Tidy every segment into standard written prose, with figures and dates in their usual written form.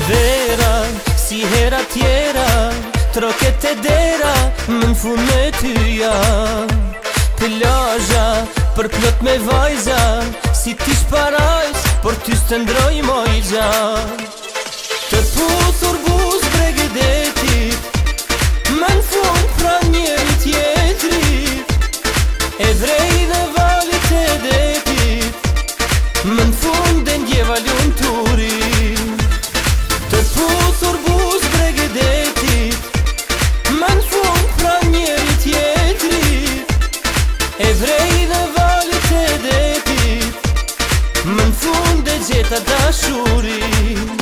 vera, si hera tjera, troket e dera, më në fund me ty jam. Plazha, për plot me vajza, si ti shparajs, por ty së të ndroj moj gjan. Të puthur buz bregedetit, më në fund pran njeri tjetrit, e vrej dhe valit e detit, më në fund e ndjeva ljun turin. Të puthur buz bregedetit, më në fund pran njeri tjetrit, e vrej dhe valit e detit, më në fund e gjeta dashurin.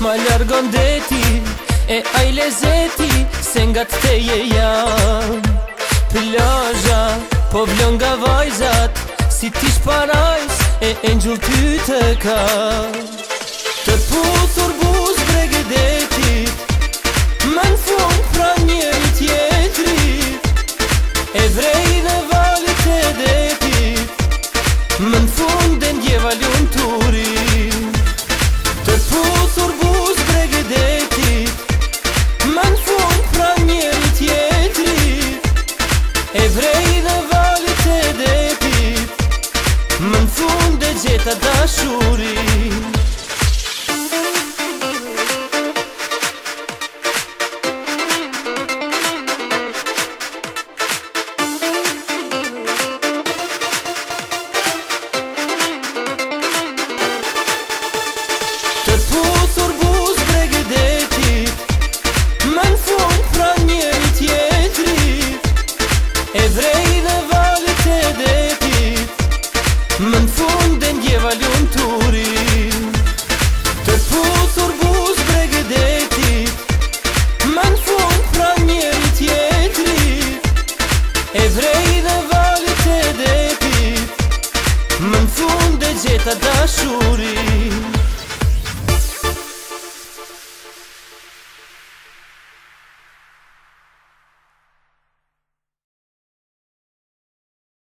Ma largon deti, e aj lezeti, se nga të teje jam. Plazha, po vlon nga vajzat, si ti shparajs, e ngjall ty të ka. Të puthur buz bregedetit, më në fund pran njeri tjetrit, e vrej dhe valit e detit, më në fund e ndjeva ljun turin. Të puthur buz bregedetit, më në fund pran njeri tjetrit, e vrej dhe valit e detit, më në fund e gjeta dashur.